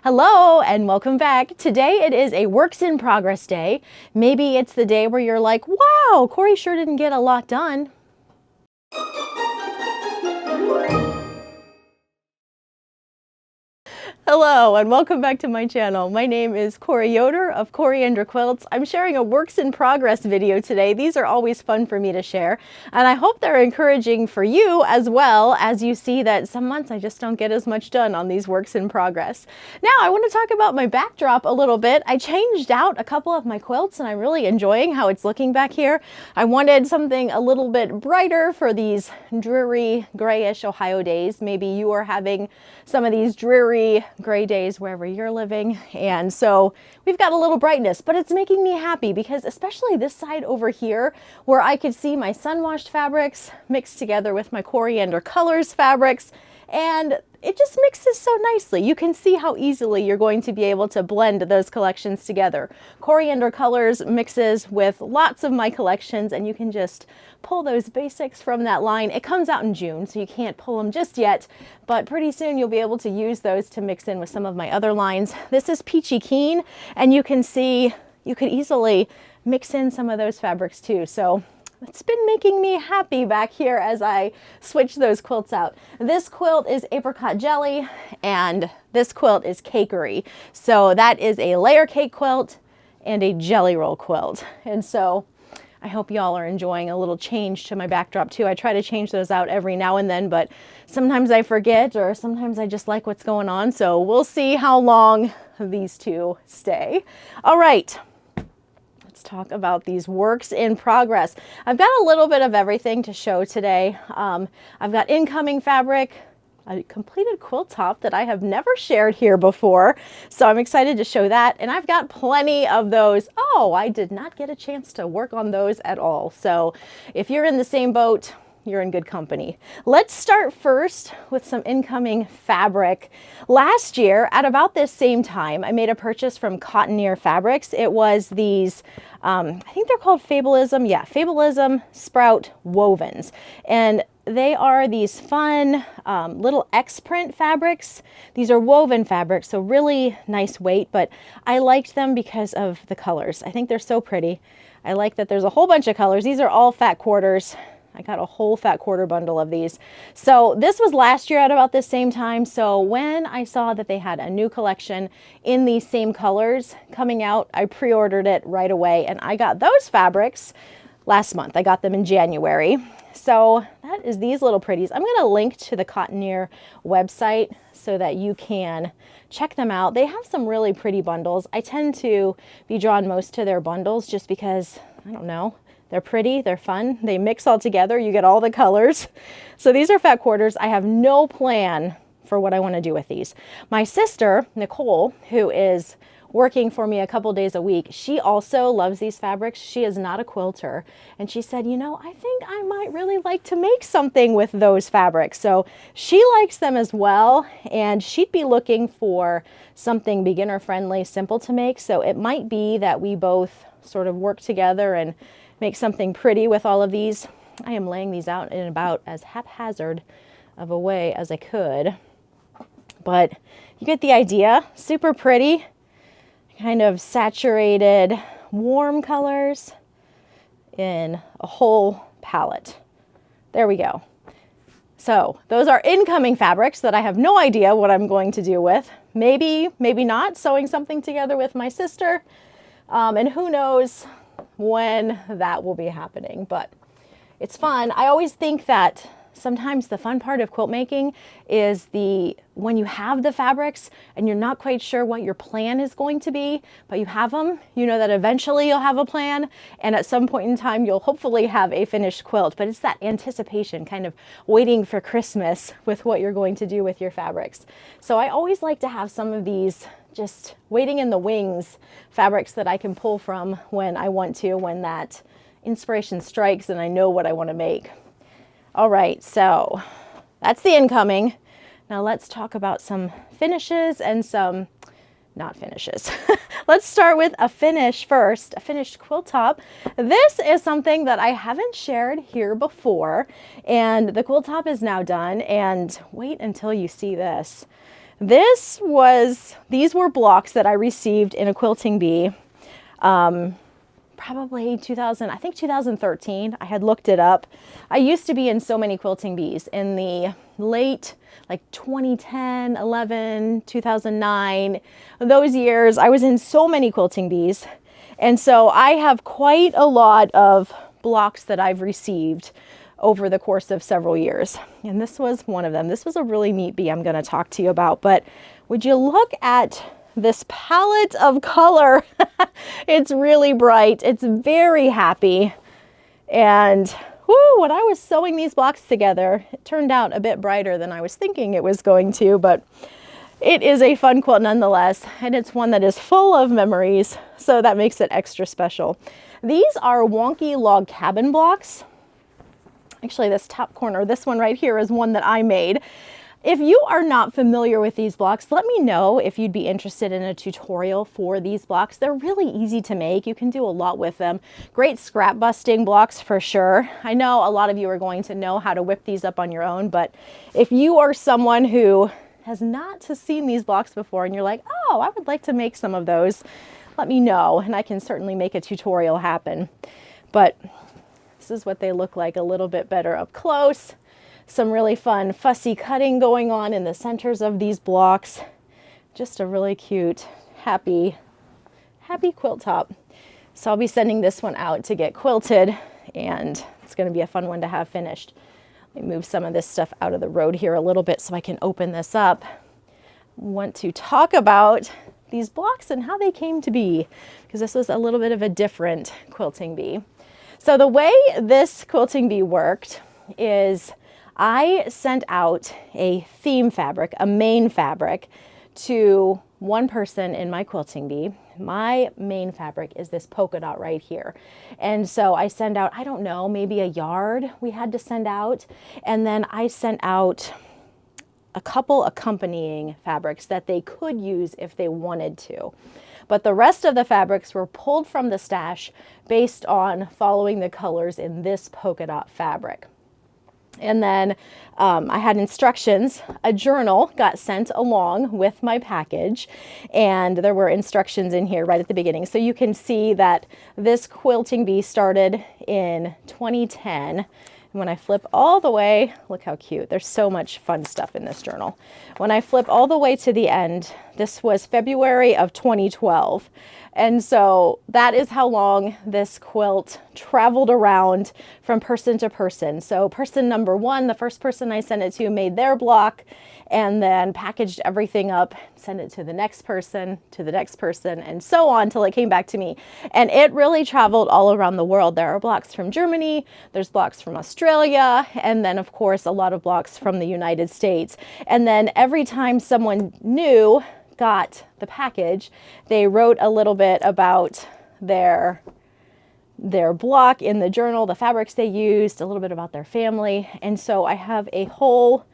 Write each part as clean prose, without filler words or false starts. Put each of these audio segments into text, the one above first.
Hello and welcome back. Today it is a works in progress day. Maybe it's the day where you're like, wow, Corey sure didn't get a lot done. Hello and welcome back to my channel. My name is Cori Yoder of Coriander Quilts. I'm sharing a works in progress video today. These are always fun for me to share, and I hope they're encouraging for you as well, as you see that some months I just don't get as much done on these works in progress. Now I want to talk about my backdrop a little bit. I changed out a couple of my quilts and I'm really enjoying how it's looking back here. I wanted something a little bit brighter for these dreary grayish Ohio days. Maybe you are having some of these dreary gray days wherever you're living, and so we've got a little brightness, but it's making me happy because especially this side over here where I could see my sun-washed fabrics mixed together with my Coriander Colors fabrics, and it just mixes so nicely. You can see how easily you're going to be able to blend those collections together. Coriander Colors mixes with lots of my collections, and you can just pull those basics from that line. It comes out in June, so you can't pull them just yet, but pretty soon you'll be able to use those to mix in with some of my other lines. This is Peachy Keen, and you can see you could easily mix in some of those fabrics too. So it's been making me happy back here as I switch those quilts out. This quilt is apricot jelly and this quilt is cakery. So that is a layer cake quilt and a jelly roll quilt. And so I hope y'all are enjoying a little change to my backdrop too. I try to change those out every now and then, but sometimes I forget or sometimes I just like what's going on. So we'll see how long these two stay. All right. Talk about these works in progress. I've got a little bit of everything to show today. I've got incoming fabric, a completed quilt top that I have never shared here before, so I'm excited to show that, and I've got plenty of those. Oh, I did not get a chance to work on those at all, so if you're in the same boat, you're in good company. Let's start first with some incoming fabric. Last year, at about this same time, I made a purchase from Coriander Fabrics. It was these, I think they're called Fabulism. Yeah, Fabulism Sprout Wovens. And they are these fun little X-print fabrics. These are woven fabrics, so really nice weight, but I liked them because of the colors. I think they're so pretty. I like that there's a whole bunch of colors. These are all fat quarters. I got a whole fat quarter bundle of these. So this was last year at about this same time. So when I saw that they had a new collection in these same colors coming out, I pre-ordered it right away, and I got those fabrics last month. I got them in January. So that is these little pretties. I'm going to link to the Coriander website so that you can check them out. They have some really pretty bundles. I tend to be drawn most to their bundles just because, I don't know, they're pretty, they're fun, they mix all together, you get all the colors. So these are fat quarters. I have no plan for what I want to do with these. My sister, Nicole, who is working for me a couple days a week, she also loves these fabrics. She is not a quilter. And she said, you know, I think I might really like to make something with those fabrics. So she likes them as well. And she'd be looking for something beginner friendly, simple to make. So it might be that we both sort of work together and make something pretty with all of these. I am laying these out in about as haphazard of a way as I could, but you get the idea. Super pretty, kind of saturated, warm colors in a whole palette. There we go. So those are incoming fabrics that I have no idea what I'm going to do with. Maybe, maybe not, sewing something together with my sister, and who knows when that will be happening, but it's fun. I always think that sometimes the fun part of quilt making is when you have the fabrics and you're not quite sure what your plan is going to be, but you have them, you know that eventually you'll have a plan, and at some point in time you'll hopefully have a finished quilt. But it's that anticipation, kind of waiting for Christmas with what you're going to do with your fabrics. So I always like to have some of these just waiting in the wings fabrics that I can pull from when I want to, when that inspiration strikes and I know what I want to make. All right, so that's the incoming. Now let's talk about some finishes and some not finishes. Let's start with a finish first, a finished quilt top. This is something that I haven't shared here before, and the quilt top is now done, and wait until you see this. These were blocks that I received in a quilting bee, probably 2013. I had looked it up. I used to be in so many quilting bees in the late, like 2010, 11, 2009, those years. I was in so many quilting bees. And so I have quite a lot of blocks that I've received over the course of several years. And this was one of them. This was a really neat bee I'm going to talk to you about. But would you look at this palette of color? It's really bright. It's very happy. And whoo, when I was sewing these blocks together, it turned out a bit brighter than I was thinking it was going to, but it is a fun quilt nonetheless, and it's one that is full of memories, so that makes it extra special. These are wonky log cabin blocks. Actually, this top corner, this one right here, is one that I made. If you are not familiar with these blocks, let me know if you'd be interested in a tutorial for these blocks. They're really easy to make. You can do a lot with them. Great scrap busting blocks for sure. I know a lot of you are going to know how to whip these up on your own, but if you are someone who has not seen these blocks before and you're like, oh, I would like to make some of those, let me know and I can certainly make a tutorial happen. But this is what they look like a little bit better up close. Some really fun fussy cutting going on in the centers of these blocks. Just a really cute, happy quilt top. So I'll be sending this one out to get quilted, and it's going to be a fun one to have finished. Let me move some of this stuff out of the road here a little bit so I can open this up. I want to talk about these blocks and how they came to be, because this was a little bit of a different quilting bee. So the way this quilting bee worked is I sent out a theme fabric, a main fabric, to one person in my quilting bee. My main fabric is this polka dot right here. And so I send out, I don't know, maybe a yard we had to send out. And then I sent out a couple accompanying fabrics that they could use if they wanted to. But the rest of the fabrics were pulled from the stash based on following the colors in this polka dot fabric. And then I had instructions. A journal got sent along with my package, and there were instructions in here right at the beginning. So you can see that this quilting bee started in 2010. And when I flip all the way, look how cute. There's so much fun stuff in this journal. When I flip all the way to the end, this was February of 2012. And so that is how long this quilt traveled around from person to person. So person number one, the first person I sent it to, made their block and then packaged everything up, sent it to the next person, and so on till it came back to me. And it really traveled all around the world. There are blocks from Germany, there's blocks from Australia, and then of course a lot of blocks from the United States. And then every time someone new got the package, they wrote a little bit about their block in the journal, the fabrics they used, a little bit about their family. And so I have a whole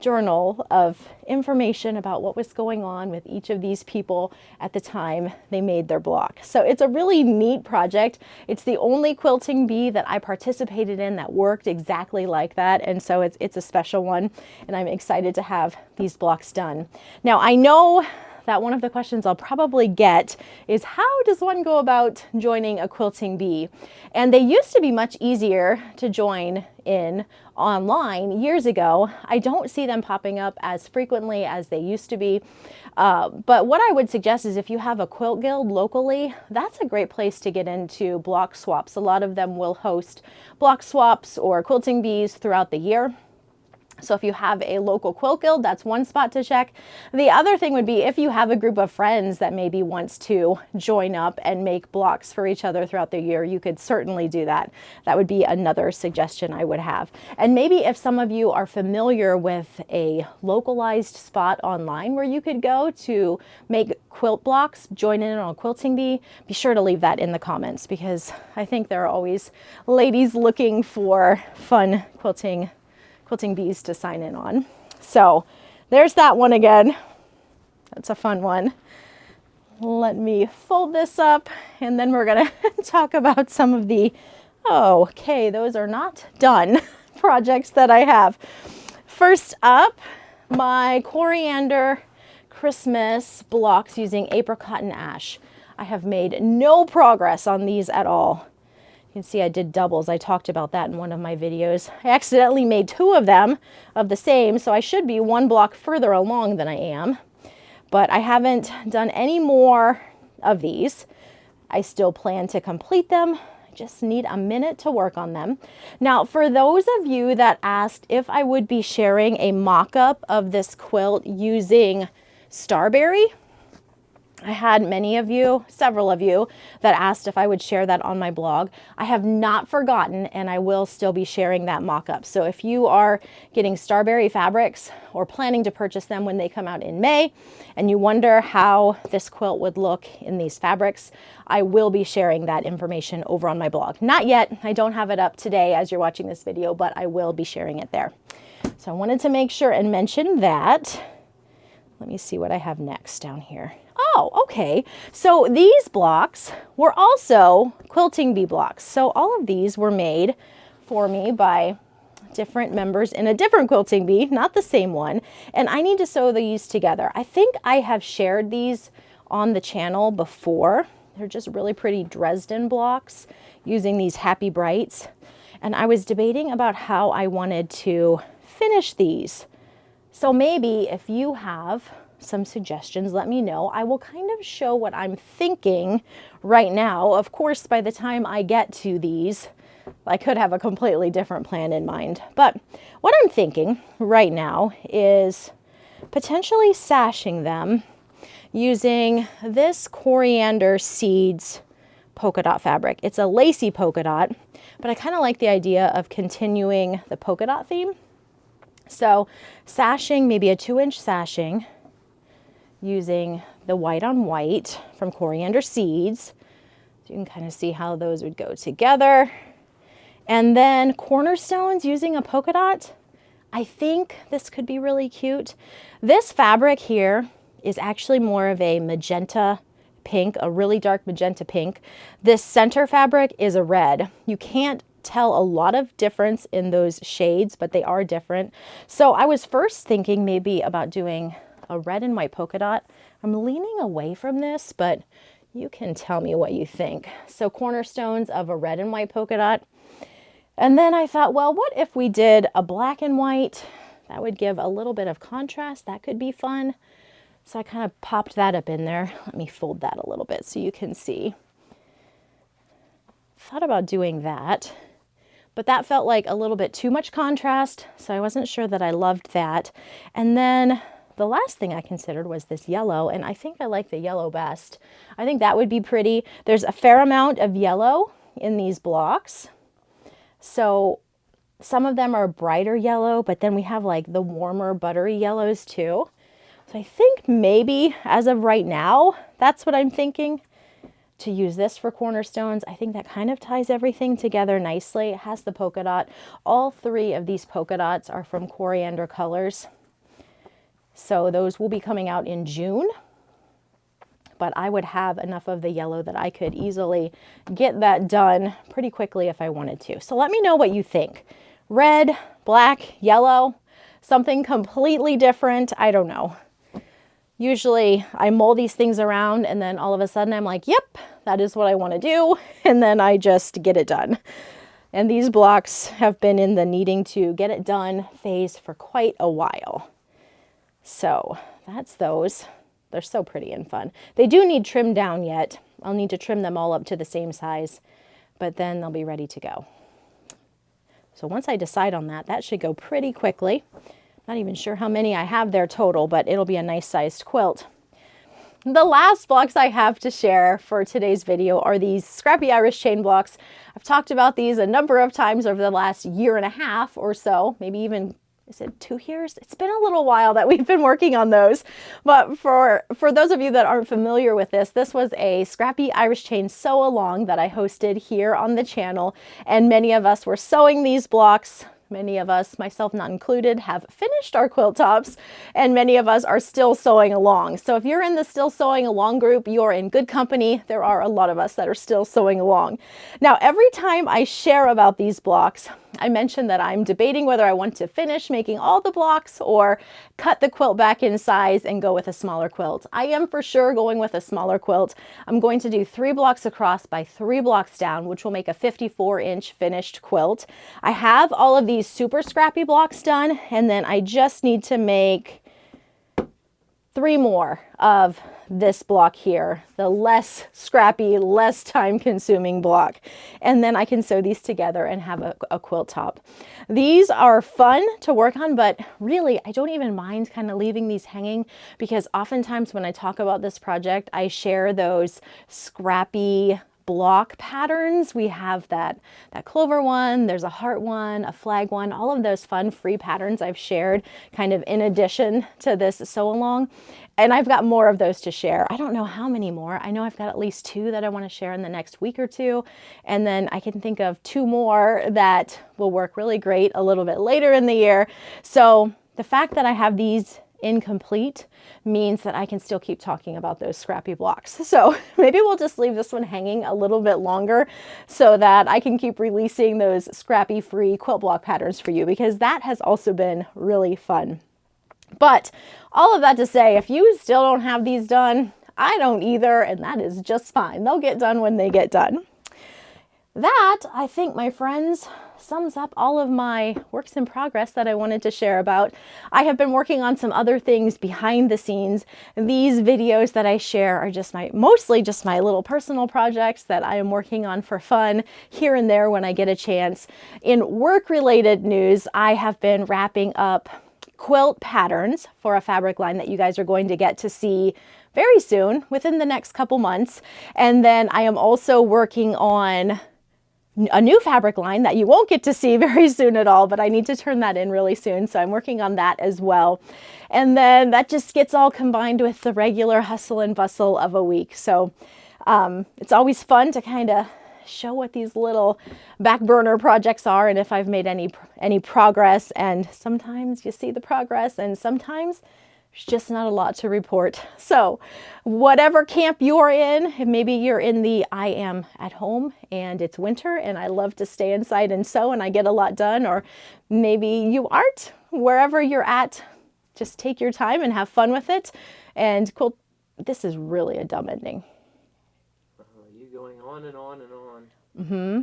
journal of information about what was going on with each of these people at the time they made their block. So it's a really neat project. It's the only quilting bee that I participated in that worked exactly like that. And so it's a special one, and I'm excited to have these blocks done. Now, I know that one of the questions I'll probably get is, how does one go about joining a quilting bee? And they used to be much easier to join in online years ago. I don't see them popping up as frequently as they used to be. But what I would suggest is if you have a quilt guild locally, that's a great place to get into block swaps. A lot of them will host block swaps or quilting bees throughout the year. So if you have a local quilt guild, that's one spot to check. The other thing would be if you have a group of friends that maybe wants to join up and make blocks for each other throughout the year, you could certainly do that. That would be another suggestion I would have. And maybe if some of you are familiar with a localized spot online where you could go to make quilt blocks, join in on a quilting bee, be sure to leave that in the comments, because I think there are always ladies looking for fun quilting bees to sign in on. So there's that one again. That's a fun one. Let me fold this up, and then we're gonna talk about some of the, okay, those are not done projects that I have. First up, my Coriander Christmas blocks using apricot and ash. I have made no progress on these at all. You can see I did doubles. I talked about that in one of my videos. I accidentally made 2 of them of the same, so I should be 1 block further along than I am. But I haven't done any more of these. I still plan to complete them. I just need a minute to work on them. Now, for those of you that asked if I would be sharing a mock-up of this quilt using Starberry, I had many of you, several of you, that asked if I would share that on my blog. I have not forgotten, and I will still be sharing that mock-up. So if you are getting Starberry fabrics or planning to purchase them when they come out in May, and you wonder how this quilt would look in these fabrics, I will be sharing that information over on my blog. Not yet. I don't have it up today as you're watching this video, but I will be sharing it there. So I wanted to make sure and mention that. Let me see what I have next down here. Oh, okay. So these blocks were also quilting bee blocks. So all of these were made for me by different members in a different quilting bee, not the same one. And I need to sew these together. I think I have shared these on the channel before. They're just really pretty Dresden blocks using these Happy Brights. And I was debating about how I wanted to finish these. So maybe if you have some suggestions, let me know. I will kind of show what I'm thinking right now. Of course, by the time I get to these, I could have a completely different plan in mind. But what I'm thinking right now is potentially sashing them using this Coriander Seeds polka dot fabric. It's a lacy polka dot, but I kind of like the idea of continuing the polka dot theme. So sashing, maybe a 2-inch sashing, using the white on white from Coriander Seeds. So you can kind of see how those would go together. And then cornerstones using a polka dot. I think this could be really cute. This fabric here is actually more of a magenta pink, a really dark magenta pink. This center fabric is a red. You can't tell a lot of difference in those shades, but they are different. So I was first thinking maybe about doing a red and white polka dot. I'm leaning away from this, but you can tell me what you think. So cornerstones of a red and white polka dot. And then I thought, well, what if we did a black and white? That would give a little bit of contrast. That could be fun. So I kind of popped that up in there. Let me fold that a little bit so you can see. Thought about doing that, but that felt like a little bit too much contrast. So I wasn't sure that I loved that. And then the last thing I considered was this yellow, and I think I like the yellow best. I think that would be pretty. There's a fair amount of yellow in these blocks. So some of them are brighter yellow, but then we have like the warmer buttery yellows too. So I think maybe as of right now, that's what I'm thinking, to use this for cornerstones. I think that kind of ties everything together nicely. It has the polka dot. All 3 of these polka dots are from Coriander Colors. So those will be coming out in June, but I would have enough of the yellow that I could easily get that done pretty quickly if I wanted to. So let me know what you think. Red, black, yellow, something completely different. I don't know. Usually I mull these things around and then all of a sudden I'm like, yep, that is what I want to do. And then I just get it done. And these blocks have been in the needing to get it done phase for quite a while. So that's those. They're so pretty and fun. They do need trimmed down yet. I'll need to trim them all up to the same size, but then they'll be ready to go. So once I decide on that, that should go pretty quickly. Not even sure how many I have there total, but it'll be a nice sized quilt. The last blocks I have to share for today's video are these scrappy Irish chain blocks. I've talked about these a number of times over the last 1.5 years or so, maybe even, is it 2 years? It's been a little while that we've been working on those. But for those of you that aren't familiar with this was a scrappy Irish chain sew along that I hosted here on the channel. And many of us were sewing these blocks. Many of us, myself not included, have finished our quilt tops, and many of us are still sewing along. So if you're in the still sewing along group, you're in good company. There are a lot of us that are still sewing along. Now, every time I share about these blocks, I mentioned that I'm debating whether I want to finish making all the blocks or cut the quilt back in size and go with a smaller quilt. I am for sure going with a smaller quilt. I'm going to do 3 blocks across by 3 blocks down, which will make a 54-inch finished quilt. I have all of these super scrappy blocks done, and then I just need to make 3 more of this block here, the less scrappy, less time consuming block. And then I can sew these together and have a quilt top. These are fun to work on, but really I don't even mind kind of leaving these hanging, because oftentimes when I talk about this project, I share those scrappy block patterns. We have that clover one, there's a heart one, a flag one, all of those fun free patterns I've shared kind of in addition to this sew along. And I've got more of those to share. I don't know how many more. I know I've got at least 2 that I want to share in the next week or 2. And then I can think of 2 more that will work really great a little bit later in the year. So the fact that I have these incomplete means that I can still keep talking about those scrappy blocks. So maybe we'll just leave this one hanging a little bit longer so that I can keep releasing those scrappy free quilt block patterns for you, because that has also been really fun. But all of that to say, if you still don't have these done, I don't either, and that is just fine. They'll get done when they get done. That, I think, my friends, sums up all of my works in progress that I wanted to share about. I have been working on some other things behind the scenes. These videos that I share are just mostly just my little personal projects that I am working on for fun here and there when I get a chance. In work-related news, I have been wrapping up quilt patterns for a fabric line that you guys are going to get to see very soon, within the next couple months. And then I am also working on a new fabric line that you won't get to see very soon at all, but I need to turn that in really soon. So I'm working on that as well. And then that just gets all combined with the regular hustle and bustle of a week. So it's always fun to kind of show what these little back burner projects are and if I've made any progress. And sometimes you see the progress and sometimes there's just not a lot to report. So whatever camp you're in, maybe you're in the I am at home and it's winter and I love to stay inside and sew and I get a lot done, or maybe you aren't, wherever you're at, just take your time and have fun with it. And quilt, this is really a dumb ending. You going on and on and on. Mm-hmm.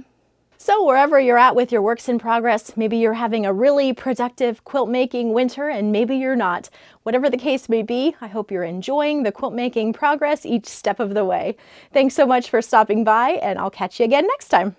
So wherever you're at with your works in progress, maybe you're having a really productive quilt making winter and maybe you're not. Whatever the case may be, I hope you're enjoying the quilt making progress each step of the way. Thanks so much for stopping by, and I'll catch you again next time.